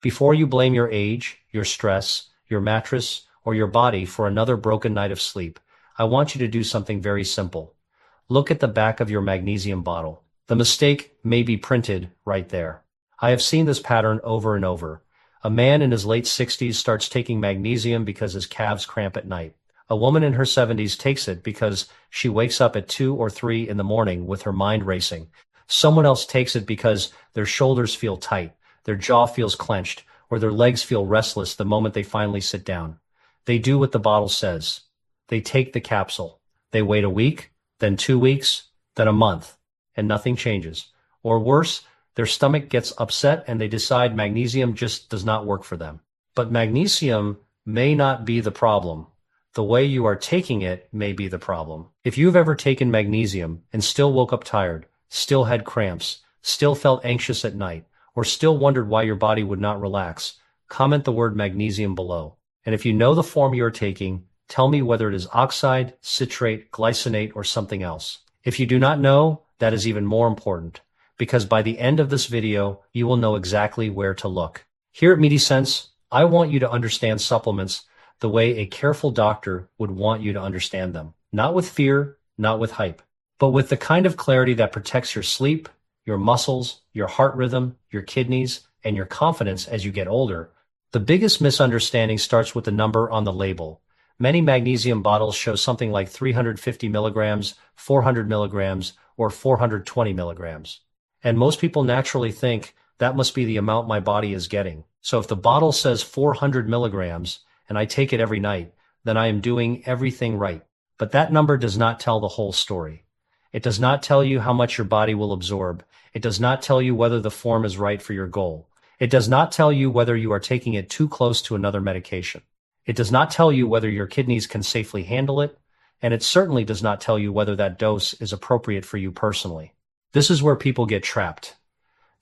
Before you blame your age, your stress, your mattress, or your body for another broken night of sleep, I want you to do something very simple. Look at the back of your magnesium bottle. The mistake may be printed right there. I have seen this pattern over and over. A man in his late 60s starts taking magnesium because his calves cramp at night. A woman in her 70s takes it because she wakes up at 2 or 3 in the morning with her mind racing. Someone else takes it because their shoulders feel tight, their jaw feels clenched, or their legs feel restless the moment they finally sit down. They do what the bottle says. They take the capsule. They wait a week, then 2 weeks, then a month, and nothing changes. Or worse, their stomach gets upset and they decide magnesium just does not work for them. But magnesium may not be the problem. The way you are taking it may be the problem. If you've ever taken magnesium and still woke up tired, still had cramps, still felt anxious at night, or still wondered why your body would not relax, comment the word magnesium below. And if you know the form you are taking, tell me whether it is oxide, citrate, glycinate, or something else. If you do not know, that is even more important, because by the end of this video, you will know exactly where to look. Here at MediSense, I want you to understand supplements the way a careful doctor would want you to understand them. Not with fear, not with hype, but with the kind of clarity that protects your sleep, your muscles, your heart rhythm, your kidneys, and your confidence as you get older. The biggest misunderstanding starts with the number on the label. Many magnesium bottles show something like 350 milligrams, 400 milligrams, or 420 milligrams. And most people naturally think that must be the amount my body is getting. So if the bottle says 400 milligrams, and I take it every night, then I am doing everything right. But that number does not tell the whole story. It does not tell you how much your body will absorb. It does not tell you whether the form is right for your goal. It does not tell you whether you are taking it too close to another medication. It does not tell you whether your kidneys can safely handle it, and it certainly does not tell you whether that dose is appropriate for you personally. This is where people get trapped.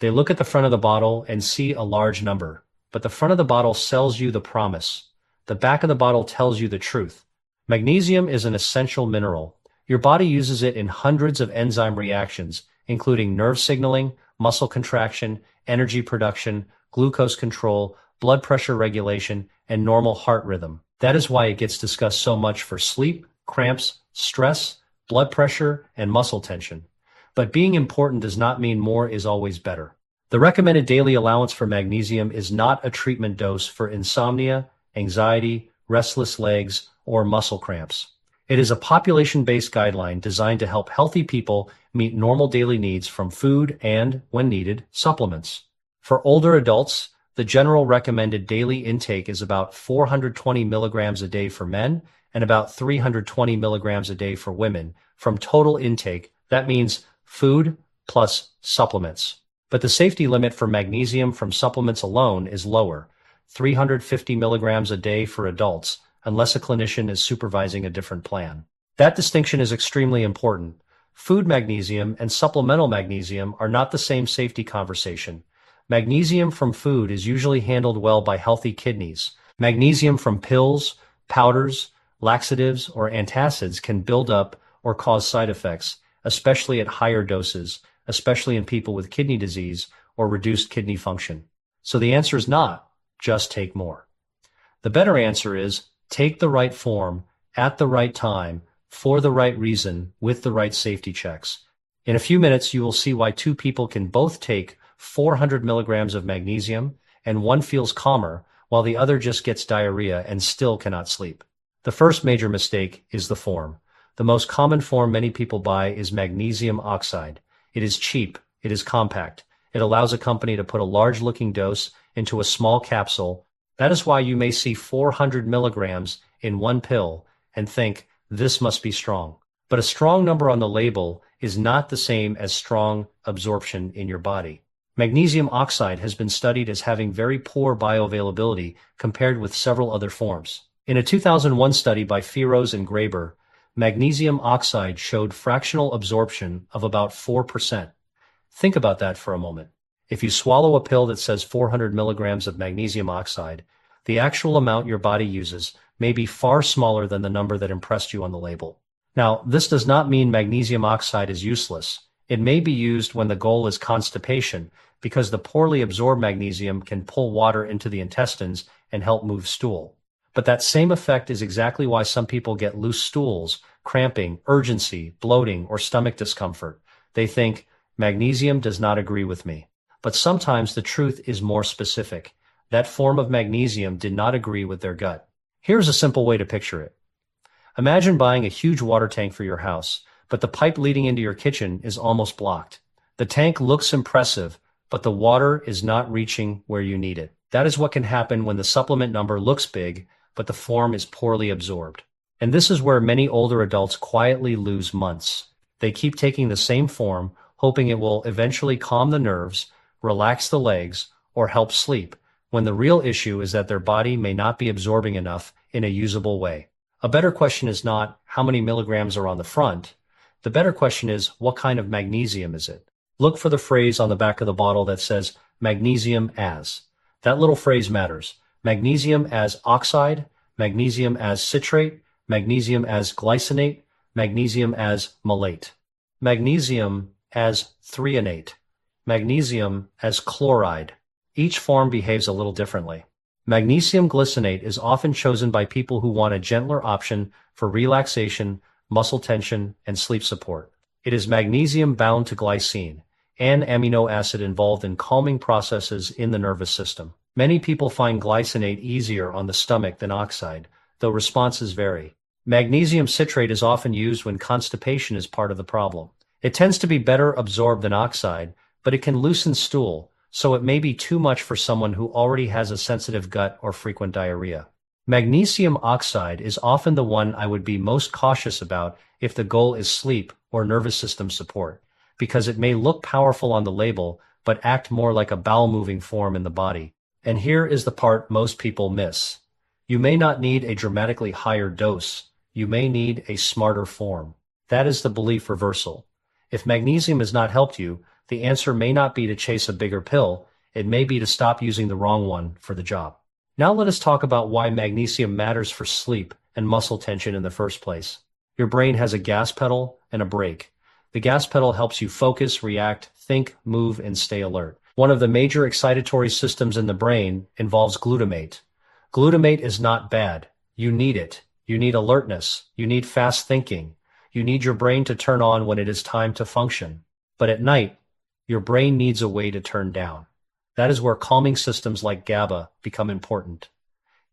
They look at the front of the bottle and see a large number, but the front of the bottle sells you the promise. The back of the bottle tells you the truth. Magnesium is an essential mineral. Your body uses it in hundreds of enzyme reactions, including nerve signaling, muscle contraction, energy production, glucose control, blood pressure regulation, and normal heart rhythm. That is why it gets discussed so much for sleep, cramps, stress, blood pressure, and muscle tension. But being important does not mean more is always better. The recommended daily allowance for magnesium is not a treatment dose for insomnia, anxiety, restless legs, or muscle cramps. It is a population-based guideline designed to help healthy people meet normal daily needs from food and, when needed, supplements. For older adults, the general recommended daily intake is about 420 milligrams a day for men and about 320 milligrams a day for women. From total intake, that means food plus supplements. But the safety limit for magnesium from supplements alone is lower, 350 milligrams a day for adults, unless a clinician is supervising a different plan. That distinction is extremely important. Food magnesium and supplemental magnesium are not the same safety conversation. Magnesium from food is usually handled well by healthy kidneys. Magnesium from pills, powders, laxatives, or antacids can build up or cause side effects, especially at higher doses, especially in people with kidney disease or reduced kidney function. So the answer is not just take more. The better answer is take the right form at the right time for the right reason with the right safety checks. In a few minutes, you will see why two people can both take 400 milligrams of magnesium and one feels calmer while the other just gets diarrhea and still cannot sleep. The first major mistake is the form. The most common form many people buy is magnesium oxide. It is cheap, it is compact. It allows a company to put a large-looking dose into a small capsule. That is why you may see 400 milligrams in one pill and think, this must be strong. But a strong number on the label is not the same as strong absorption in your body. Magnesium oxide has been studied as having very poor bioavailability compared with several other forms. In a 2001 study by Feroz and Graeber, magnesium oxide showed fractional absorption of about 4%. Think about that for a moment. If you swallow a pill that says 400 milligrams of magnesium oxide, the actual amount your body uses may be far smaller than the number that impressed you on the label. Now, this does not mean magnesium oxide is useless. It may be used when the goal is constipation, because the poorly absorbed magnesium can pull water into the intestines and help move stool. But that same effect is exactly why some people get loose stools, cramping, urgency, bloating, or stomach discomfort. They think, magnesium does not agree with me. But sometimes the truth is more specific. That form of magnesium did not agree with their gut. Here's a simple way to picture it. Imagine buying a huge water tank for your house, but the pipe leading into your kitchen is almost blocked. The tank looks impressive, but the water is not reaching where you need it. That is what can happen when the supplement number looks big, but the form is poorly absorbed. And this is where many older adults quietly lose months. They keep taking the same form, hoping it will eventually calm the nerves, relax the legs, or help sleep, when the real issue is that their body may not be absorbing enough in a usable way. A better question is not how many milligrams are on the front. The better question is, what kind of magnesium is it? Look for the phrase on the back of the bottle that says magnesium as. That little phrase matters. Magnesium as oxide, magnesium as citrate, magnesium as glycinate, magnesium as malate, magnesium as threonate, magnesium as chloride. Each form behaves a little differently. Magnesium glycinate is often chosen by people who want a gentler option for relaxation, muscle tension, and sleep support. It is magnesium bound to glycine, an amino acid involved in calming processes in the nervous system. Many people find glycinate easier on the stomach than oxide, though responses vary. Magnesium citrate is often used when constipation is part of the problem. It tends to be better absorbed than oxide, but it can loosen stool, so it may be too much for someone who already has a sensitive gut or frequent diarrhea. Magnesium oxide is often the one I would be most cautious about if the goal is sleep or nervous system support, because it may look powerful on the label but act more like a bowel-moving form in the body. And here is the part most people miss. You may not need a dramatically higher dose. You may need a smarter form. That is the belief reversal. If magnesium has not helped you, the answer may not be to chase a bigger pill. It may be to stop using the wrong one for the job. Now let us talk about why magnesium matters for sleep and muscle tension in the first place. Your brain has a gas pedal and a brake. The gas pedal helps you focus, react, think, move, and stay alert. One of the major excitatory systems in the brain involves glutamate. Glutamate is not bad. You need it. You need alertness. You need fast thinking. You need your brain to turn on when it is time to function. But at night, your brain needs a way to turn down. That is where calming systems like GABA become important.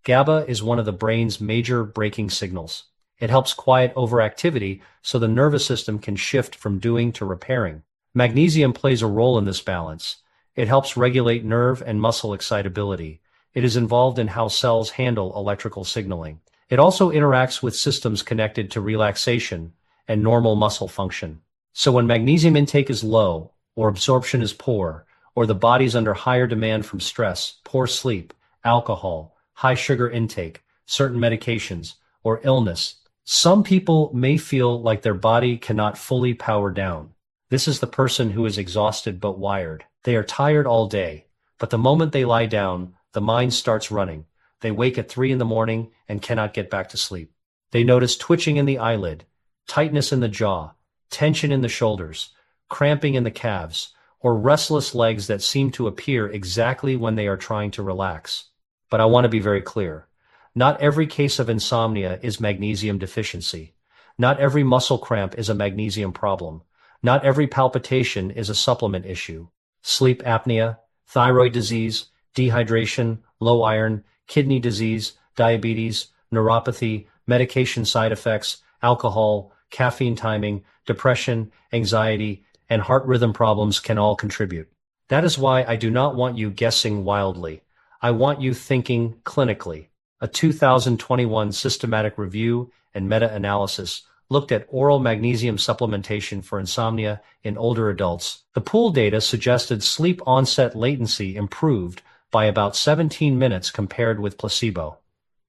GABA is one of the brain's major braking signals. It helps quiet overactivity so the nervous system can shift from doing to repairing. Magnesium plays a role in this balance. It helps regulate nerve and muscle excitability. It is involved in how cells handle electrical signaling. It also interacts with systems connected to relaxation and normal muscle function. So when magnesium intake is low, or absorption is poor, or the body's under higher demand from stress, poor sleep, alcohol, high sugar intake, certain medications, or illness, some people may feel like their body cannot fully power down. This is the person who is exhausted but wired. They are tired all day, but the moment they lie down, the mind starts running. They wake at 3 in the morning and cannot get back to sleep. They notice twitching in the eyelid, tightness in the jaw, tension in the shoulders, cramping in the calves, or restless legs that seem to appear exactly when they are trying to relax. But I want to be very clear. Not every case of insomnia is magnesium deficiency. Not every muscle cramp is a magnesium problem. Not every palpitation is a supplement issue. Sleep apnea, thyroid disease, dehydration, low iron, kidney disease, diabetes, neuropathy, medication side effects, alcohol, caffeine timing, depression, anxiety, and heart rhythm problems can all contribute. That is why I do not want you guessing wildly. I want you thinking clinically. A 2021 systematic review and meta-analysis looked at oral magnesium supplementation for insomnia in older adults. The pooled data suggested sleep onset latency improved by about 17 minutes compared with placebo.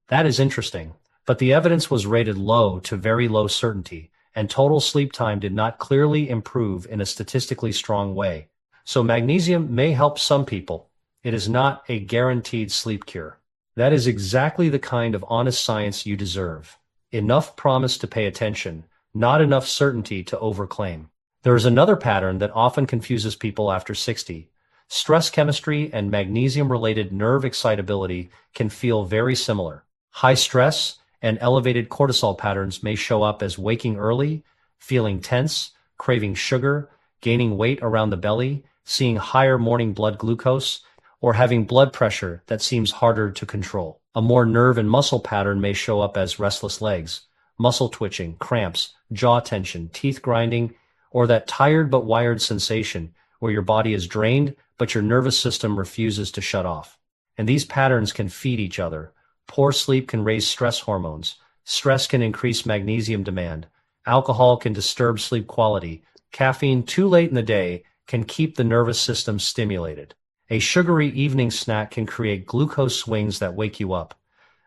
That is interesting, but the evidence was rated low to very low certainty, and total sleep time did not clearly improve in a statistically strong way. So magnesium may help some people. It is not a guaranteed sleep cure. That is exactly the kind of honest science you deserve. Enough promise to pay attention, not enough certainty to overclaim. There is another pattern that often confuses people after 60. Stress chemistry and magnesium-related nerve excitability can feel very similar. High stress and elevated cortisol patterns may show up as waking early, feeling tense, craving sugar, gaining weight around the belly, seeing higher morning blood glucose, or having blood pressure that seems harder to control. A more nerve and muscle pattern may show up as restless legs, muscle twitching, cramps, jaw tension, teeth grinding, or that tired but wired sensation where your body is drained but your nervous system refuses to shut off. And these patterns can feed each other. Poor sleep can raise stress hormones. Stress can increase magnesium demand. Alcohol can disturb sleep quality. Caffeine too late in the day can keep the nervous system stimulated. A sugary evening snack can create glucose swings that wake you up.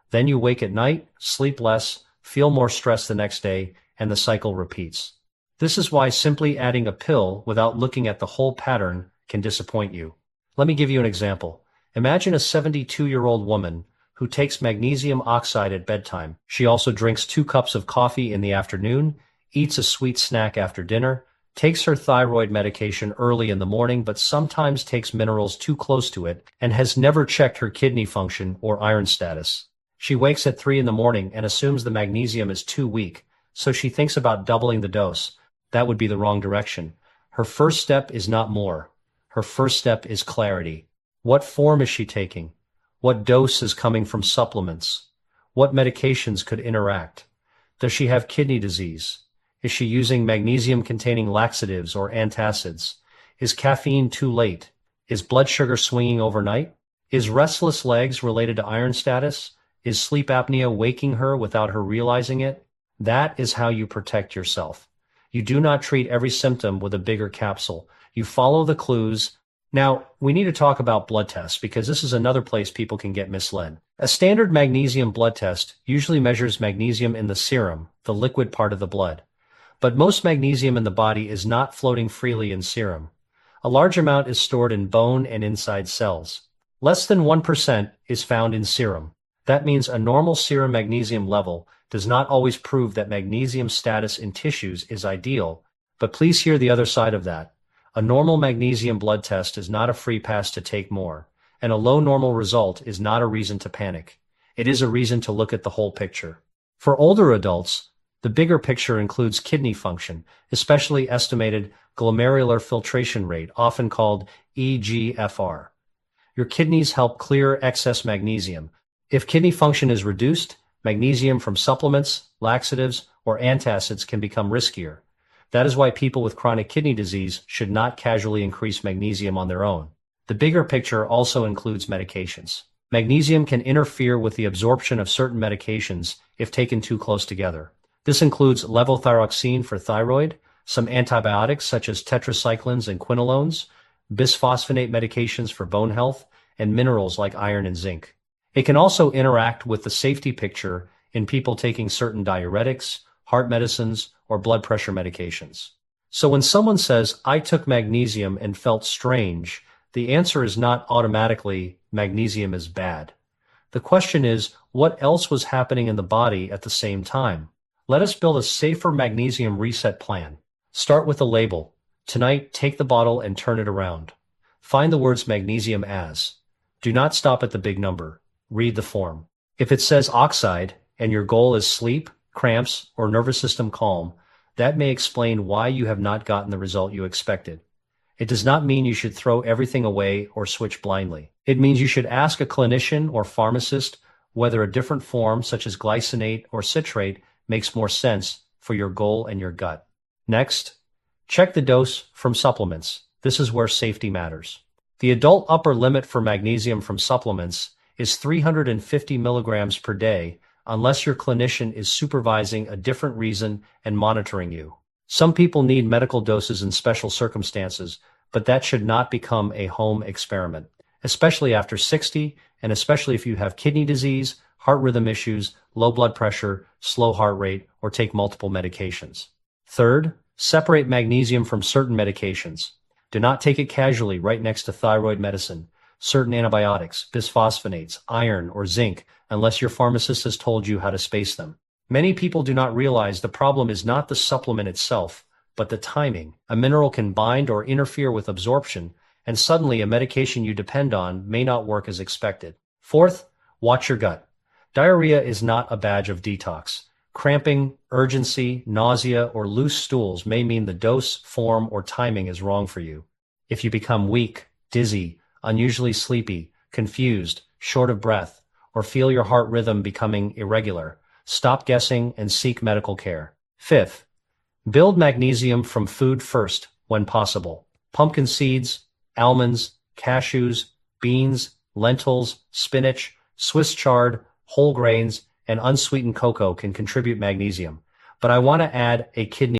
Then you wake at night, sleep less, feel more stressed the next day, and the cycle repeats. This is why simply adding a pill without looking at the whole pattern can disappoint you. Let me give you an example. Imagine a 72-year-old woman who takes magnesium oxide at bedtime. She also drinks 2 cups of coffee in the afternoon, eats a sweet snack after dinner, takes her thyroid medication early in the morning but sometimes takes minerals too close to it, and has never checked her kidney function or iron status. She wakes at 3 in the morning and assumes the magnesium is too weak, so she thinks about doubling the dose. That would be the wrong direction. Her first step is not more. Her first step is clarity. What form is she taking? What dose is coming from supplements? What medications could interact? Does she have kidney disease? Is she using magnesium-containing laxatives or antacids? Is caffeine too late? Is blood sugar swinging overnight? Is restless legs related to iron status? Is sleep apnea waking her without her realizing it? That is how you protect yourself. You do not treat every symptom with a bigger capsule. You follow the clues. Now, we need to talk about blood tests because this is another place people can get misled. A standard magnesium blood test usually measures magnesium in the serum, the liquid part of the blood. But most magnesium in the body is not floating freely in serum. A large amount is stored in bone and inside cells. Less than 1% is found in serum. That means a normal serum magnesium level does not always prove that magnesium status in tissues is ideal, but please hear the other side of that. A normal magnesium blood test is not a free pass to take more, and a low normal result is not a reason to panic. It is a reason to look at the whole picture. For older adults, the bigger picture includes kidney function, especially estimated glomerular filtration rate, often called eGFR. Your kidneys help clear excess magnesium. If kidney function is reduced, magnesium from supplements, laxatives, or antacids can become riskier. That is why people with chronic kidney disease should not casually increase magnesium on their own. The bigger picture also includes medications. Magnesium can interfere with the absorption of certain medications if taken too close together. This includes levothyroxine for thyroid, some antibiotics such as tetracyclines and quinolones, bisphosphonate medications for bone health, and minerals like iron and zinc. It can also interact with the safety picture in people taking certain diuretics, heart medicines, or blood pressure medications. So when someone says, "I took magnesium and felt strange," the answer is not automatically magnesium is bad. The question is, what else was happening in the body at the same time? Let us build a safer magnesium reset plan. Start with a label. Tonight, take the bottle and turn it around. Find the words magnesium as. Do not stop at the big number. Read the form. If it says oxide and your goal is sleep, cramps, or nervous system calm, that may explain why you have not gotten the result you expected. It does not mean you should throw everything away or switch blindly. It means you should ask a clinician or pharmacist whether a different form, such as glycinate or citrate, makes more sense for your goal and your gut. Next, check the dose from supplements. This is where safety matters. The adult upper limit for magnesium from supplements is 350 milligrams per day unless your clinician is supervising a different reason and monitoring you. Some people need medical doses in special circumstances, but that should not become a home experiment, especially after 60, and especially if you have kidney disease, heart rhythm issues, low blood pressure, slow heart rate, or take multiple medications. Third, separate magnesium from certain medications. Do not take it casually right next to thyroid medicine, certain antibiotics, bisphosphonates, iron, or zinc, unless your pharmacist has told you how to space them. Many people do not realize the problem is not the supplement itself, but the timing. A mineral can bind or interfere with absorption, and suddenly a medication you depend on may not work as expected. Fourth, watch your gut. Diarrhea is not a badge of detox. Cramping, urgency, nausea, or loose stools may mean the dose, form, or timing is wrong for you. If you become weak, dizzy, unusually sleepy, confused, short of breath, or feel your heart rhythm becoming irregular, stop guessing and seek medical care. Fifth, build magnesium from food first when possible. Pumpkin seeds, almonds, cashews, beans, lentils, spinach, Swiss chard, whole grains, and unsweetened cocoa can contribute magnesium. But I want to add a kidney